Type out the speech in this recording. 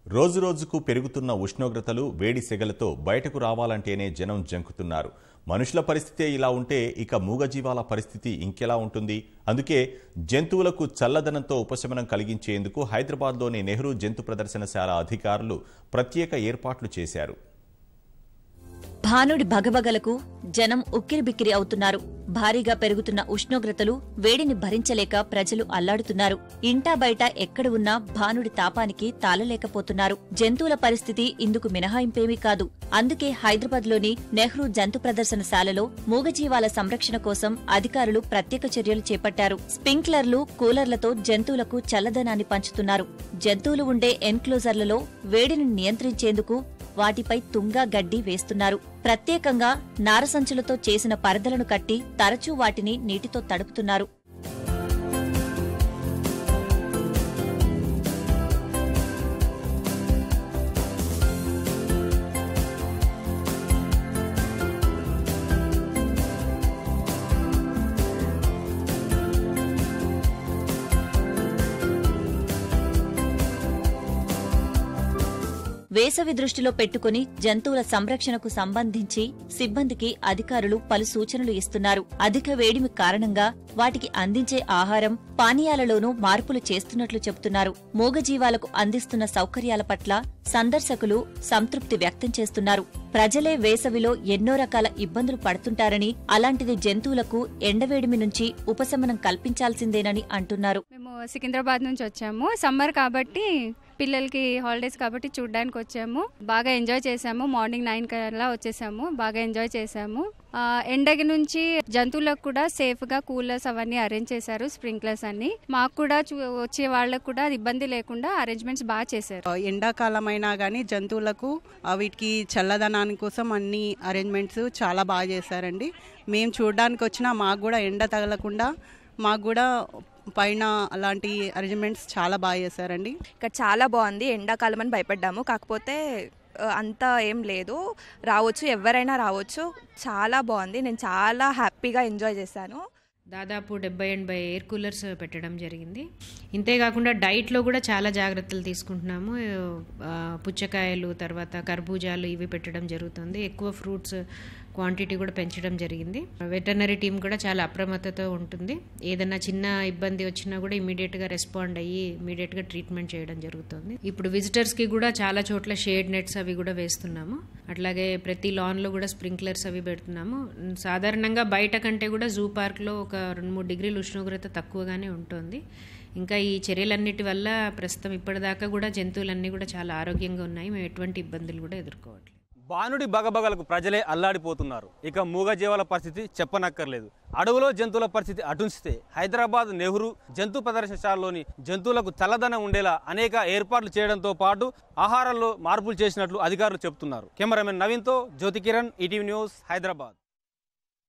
రోజురోజుకు పెరుగుతున్న ఉష్ణోగ్రతలు వేడి సెగలతో బయటకు రావాలంటేనే జనం జంకుతున్నారు. మనుషుల పరిస్థితే ఇలా ఉంటే ఇక మూగజీవాల పరిస్థితి ఇంకెలా ఉంటుంది? అందుకే జంతువులకు చల్లదనంతో ఉపశమనం కలిగించేందుకు హైదరాబాద్లోని నెహ్రూ జంతు ప్రదర్శనశాల అధికారులు ప్రత్యేక ఏర్పాట్లు చేశారు. భానుడి భగభగలకు జనం ఉక్కిరిబిక్కిరి అవుతున్నారు. భారీగా పెరుగుతున్న ఉష్ణోగ్రతలు వేడిని భరించలేక ప్రజలు అల్లాడుతున్నారు. ఇంటా బయట ఎక్కడ ఉన్నా భానుడి తాపానికి తాళలేకపోతున్నారు. జంతువుల పరిస్థితి ఇందుకు మినహాయింపేమీ కాదు. అందుకే హైదరాబాద్లోని నెహ్రూ జంతు ప్రదర్శనశాలలో మూగజీవాల సంరక్షణ కోసం అధికారులు ప్రత్యేక చర్యలు చేపట్టారు. స్ప్రింక్లర్లు, కూలర్లతో జంతువులకు చల్లదనాన్ని పంచుతున్నారు. జంతువులు ఉండే ఎన్క్లోజర్లలో వేడిని నియంత్రించేందుకు వాటిపై తుంగా గడ్డి వేస్తున్నారు. ప్రత్యేకంగా నారసంచులతో చేసిన పరదలను కట్టి తరచూ వాటిని నీటితో తడుపుతున్నారు. వేసవి దృష్టిలో పెట్టుకుని జంతువుల సంరక్షణకు సంబంధించి సిబ్బందికి అధికారులు పలు సూచనలు ఇస్తున్నారు. అధిక వేడిమి కారణంగా వాటికి అందించే ఆహారం, పానీయాలలోనూ మార్పులు చేస్తున్నట్లు చెబుతున్నారు. మూగజీవాలకు అందిస్తున్న సౌకర్యాల పట్ల సందర్శకులు సంతృప్తి వ్యక్తం చేస్తున్నారు. ప్రజలే వేసవిలో ఎన్నో రకాల ఇబ్బందులు పడుతుంటారని, అలాంటిది జంతువులకు ఎండవేడిమి నుంచి ఉపశమనం కల్పించాల్సిందేనని అంటున్నారు. మేము సికింద్రాబాద్ నుంచి వచ్చాము. సమ్మర్ కాబట్టి పిల్లలకి హాలిడేస్ కాబట్టి చూడడానికి వచ్చాము. బాగా ఎంజాయ్ చేసాము. మార్నింగ్ 9 కల్లా వచ్చేసాము. బాగా ఎంజాయ్ చేసాము. ఎండకి నుంచి జంతువులకు కూడా సేఫ్ గా కూలర్స్ అవన్నీ అరేంజ్ చేశారు. స్ప్రింక్లర్స్ అన్ని మాకు కూడా వచ్చే వాళ్ళకు కూడా ఇబ్బంది లేకుండా అరేంజ్మెంట్స్ బాగా చేశారు. ఎండాకాలం అయినా కానీ జంతువులకు వీటికి చల్లదనాని కోసం అన్ని అరేంజ్మెంట్స్ చాలా బాగా చేశారండి. మేము చూడడానికి వచ్చినా మాకు కూడా ఎండ తగలకుండా మాకు కూడా పైన అలాంటి అరేంజ్మెంట్స్ చాలా బాగా చేశారండి. ఇక్కడ చాలా బాగుంది. ఎండాకాలం అని భయపడ్డాము, కాకపోతే అంతా ఏం లేదు, రావచ్చు, ఎవరైనా రావచ్చు. చాలా బాగుంది. నేను చాలా హ్యాపీగా ఎంజాయ్ చేశాను. దాదాపు 70-80 ఎయిర్ కూలర్స్ పెట్టడం జరిగింది. ఇంతేకాకుండా డైట్లో కూడా చాలా జాగ్రత్తలు తీసుకుంటున్నాము. పుచ్చకాయలు, తర్వాత కర్బూజాలు ఇవి పెట్టడం జరుగుతుంది. ఎక్కువ ఫ్రూట్స్ క్వాంటిటీ కూడా పెంచడం జరిగింది. వెటర్నరీ టీం కూడా చాలా అప్రమత్తతో ఉంటుంది. ఏదైనా చిన్న ఇబ్బంది వచ్చినా కూడా ఇమీడియట్గా రెస్పాండ్ అయ్యి ఇమీడియట్గా ట్రీట్మెంట్ చేయడం జరుగుతుంది. ఇప్పుడు విజిటర్స్కి కూడా చాలా చోట్ల షేడ్ నెట్స్ అవి కూడా వేస్తున్నాము. అట్లాగే ప్రతి లాన్లో కూడా స్ప్రింక్లర్స్ అవి పెడుతున్నాము. సాధారణంగా బయట కంటే కూడా జూ పార్క్లో ఒక 2-3 డిగ్రీల ఉష్ణోగ్రత తక్కువగానే ఉంటుంది. ఇంకా ఈ చర్యలన్నిటి వల్ల ప్రస్తుతం ఇప్పటిదాకా కూడా జంతువులన్నీ కూడా చాలా ఆరోగ్యంగా ఉన్నాయి. మేము ఎటువంటి ఇబ్బందులు కూడా ఎదుర్కోవట్లేదు. భానుడి బగబగలకు ప్రజలే అల్లాడిపోతున్నారు. ఇక మూగజీవాల పరిస్థితి చెప్పనక్కర్లేదు. అడవులో జంతువుల పరిస్థితి అటుంచితే హైదరాబాద్ నెహ్రూ జంతు ప్రదర్శనశాలలోని జంతువులకు చల్లదనం ఉండేలా అనేక ఏర్పాట్లు చేయడంతో పాటు ఆహారంలో మార్పులు చేసినట్లు అధికారులు చెబుతున్నారు. కెమెరామెన్ నవీన్తో జ్యోతి కిరణ్, ఈటీవీ న్యూస్, హైదరాబాద్.